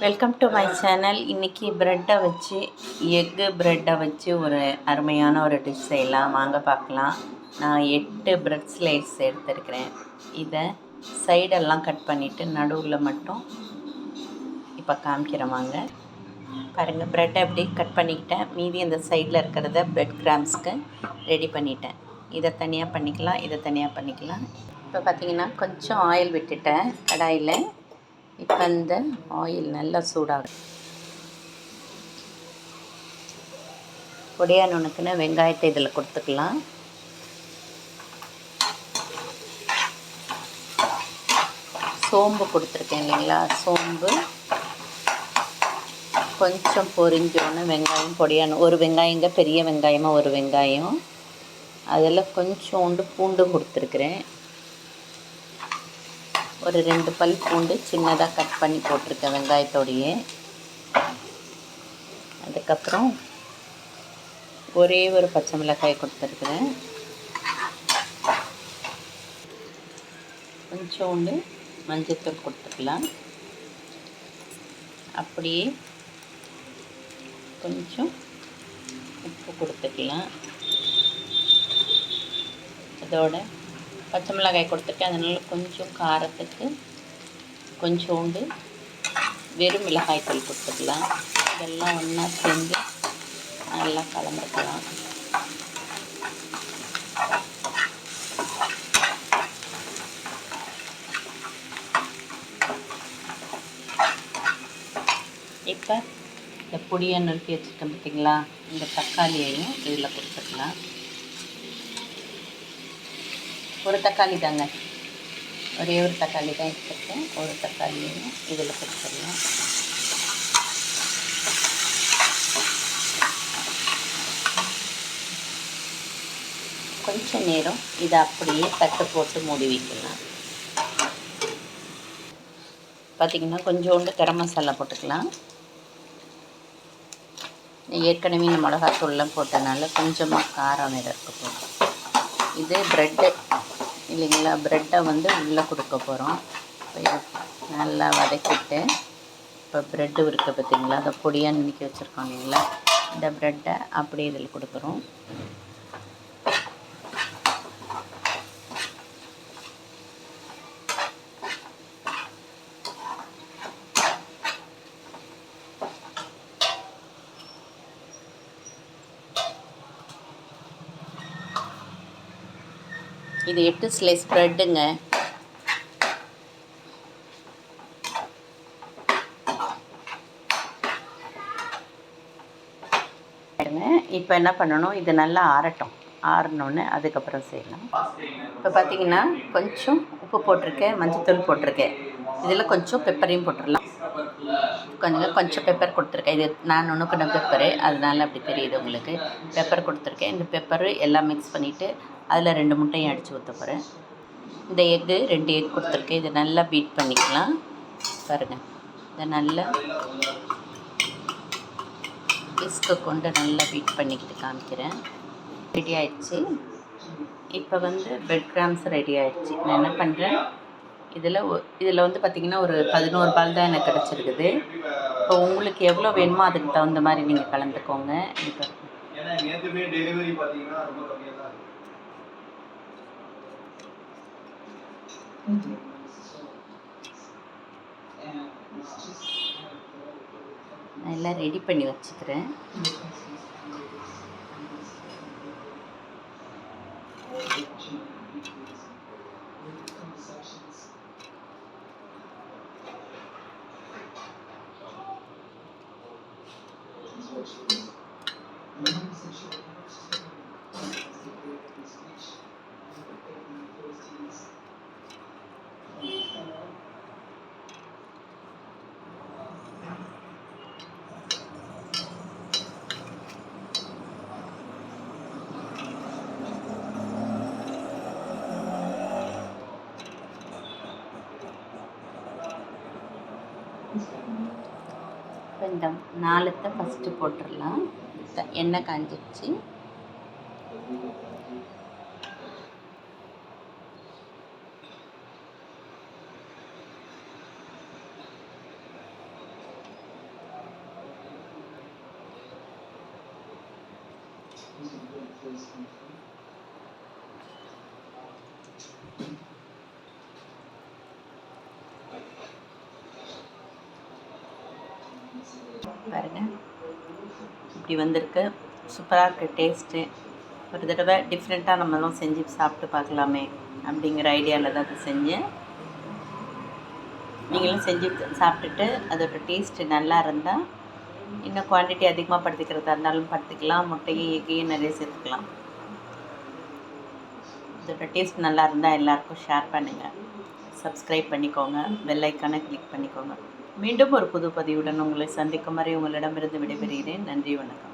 Welcome to my channel. இன்றைக்கி egg ப்ரெட்டை வச்சு ஒரு அருமையான ஒரு டிஷ் செய்யலாம். வாங்க பார்க்கலாம். நான் 8 ப்ரெட் ஸ்லைஸ் எடுத்துருக்கிறேன். இதை சைடெல்லாம் கட் பண்ணிவிட்டு நடுவில் மட்டும் இப்போ காமிக்கிறேன் வாங்க. பாருங்கள், ப்ரெட்டை எப்படி கட் பண்ணிக்கிட்டேன். மீதி அந்த சைடில் இருக்கிறத ப்ரெட் கிராம்ஸ்க்கு ரெடி பண்ணிட்டேன். இதை தனியாக பண்ணிக்கலாம், இதை தனியாக பண்ணிக்கலாம். இப்போ பார்த்திங்கன்னா கொஞ்சம் ஆயில் விட்டுட்டேன் கடாயில். இப்போ இந்த ஆயில் நல்லா சூடாகும். பொடியாக நுணுக்குன்னு வெங்காயத்தை இதில் கொடுத்துக்கலாம். சோம்பு கொடுத்துருக்கேன் இல்லைங்களா, சோம்பு கொஞ்சம் பொரிஞ்சோன்னு வெங்காயம் பொடியான ஒரு வெங்காயங்க, பெரிய வெங்காயமாக ஒரு வெங்காயம், அதில் கொஞ்சோண்டு பூண்டு கொடுத்துருக்குறேன். ஒரு 2 பல் பூண்டு சின்னதாக கட் பண்ணி போட்டிருக்கேன் வெங்காயத்தோடையே. அதுக்கப்புறம் ஒரே ஒரு பச்சை மிளகாய் கொடுத்துருக்குறேன். கொஞ்சோண்டு மஞ்சள்தூள் கொடுத்துக்கலாம். அப்படியே கொஞ்சம் உப்பு கொடுத்துக்கலாம். அதோட பச்சை மிளகாய் கொடுத்துருக்கேன், அதனால் கொஞ்சம் காரத்துக்கு கொஞ்சோண்டு வெறும் மிளகாய்த்தூள் கொடுத்துக்கலாம். இதெல்லாம் ஒன்றா சேர்ந்து நல்லா கலந்துக்கலாம். இப்போ இந்த பொடியை நறுக்கி வச்சுட்டோம் பார்த்திங்களா, இந்த தக்காளியையும் இதில் கொடுத்துக்கலாம். ஒரு தக்காளி தாங்க, ஒரே ஒரு தக்காளி தான் எடுத்துருக்கேன். ஒரு தக்காளியையும் இதில் கொடுத்துடலாம். கொஞ்சம் நேரம் இதை அப்படியே தட்டு போட்டு மூடி வைக்கலாம். பார்த்திங்கன்னா கொஞ்சோண்டு கரம் மசாலா போட்டுக்கலாம். ஏற்கனவே இந்த மிளகாத்தூள்லாம் போட்டனால கொஞ்சமாக காரம் வேறு இருக்க போகும். இது ப்ரெட்டு இல்லைங்களா, ப்ரெட்டை உள்ளே கொடுக்க போகிறோம். இப்போ இதை நல்லா வதக்கிட்டு, இப்போ ப்ரெட்டு இருக்குது பார்த்திங்களா, அதை பொடியாக நுணுக்கி வச்சுருக்கோம் இல்லைங்களா, இந்த ப்ரெட்டை அப்படியே இதில் கொடுக்குறோம். இது 8 ஸ்லைஸ் ப்ரெட்டுங்க. இப்போ என்ன பண்ணணும், இது நல்லா ஆறட்டும். ஆறினோன்னு அதுக்கப்புறம் செய்யலாம். இப்போ பார்த்திங்கன்னா கொஞ்சம் உப்பு போட்டிருக்கேன், மஞ்சள்தூள் போட்டிருக்கேன். இதில் கொஞ்சம் பெப்பரையும் போட்டுடலாம். கொஞ்சம் பெப்பர் கொடுத்துருக்கேன். இது நான் நுணுக்கின பெப்பரு, அதனால அப்படி தெரியுது உங்களுக்கு. பெப்பர் கொடுத்துருக்கேன். இந்த பெப்பரு எல்லாம் மிக்ஸ் பண்ணிவிட்டு அதில் 2 முட்டையும் அடித்து ஊற்ற போகிறேன். இந்த 2 எக் கொடுத்துருக்கேன். இதை நல்லா பீட் பண்ணிக்கலாம். பாருங்கள், இதை நல்லா விஸ்கை கொண்டு நல்லா பீட் பண்ணிக்கிட்டு காமிக்கிறேன். ரெடி ஆகிடுச்சு. இப்போ ப்ரெட் கிராம்ஸ் ரெடி ஆகிடுச்சு. நான் என்ன பண்ணுறேன், இதில் பார்த்திங்கன்னா ஒரு 11 பால் தான் எனக்கு கிடச்சிருக்குது. இப்போ உங்களுக்கு எவ்வளோ வேணுமோ அதுக்கு தகுந்த மாதிரி நீங்கள் கலந்துக்கோங்க. இப்போ நான் எல்லாம் ரெடி பண்ணி வச்சுக்கிறேன். இந்த 4 ஃபஸ்ட்டு போட்டுடலாம். எண்ணெய் காஞ்சிடுச்சு. பாருங்கள், இப்படி வந்திருக்கு. சூப்பராக இருக்குது டேஸ்ட்டு. ஒரு தடவை டிஃப்ரெண்ட்டாக நம்மளும் செஞ்சு சாப்பிட்டு பார்க்கலாமே அப்படிங்கிற ஐடியாவில் தான் அதை செஞ்சேன். நீங்களும் செஞ்சு சாப்பிட்டுட்டு அதோடய டேஸ்ட்டு நல்லா இருந்தால் இன்னும் குவான்டிட்டி அதிகமாக படுத்திக்கிறதா இருந்தாலும் படுத்திக்கலாம். முட்டையும் எக்கையும் நிறைய சேர்த்துக்கலாம். இதோட டேஸ்ட் நல்லா இருந்தால் எல்லாருக்கும் ஷேர் பண்ணுங்கள். சப்ஸ்கிரைப் பண்ணிக்கோங்க. பெல் ஐக்கானை கிளிக் பண்ணிக்கோங்க. மீண்டும் ஒரு புது பதிவுடன் உங்களை சந்திக்கும் வரை உங்களிடமிருந்து விடைபெறுகிறேன். நன்றி, வணக்கம்.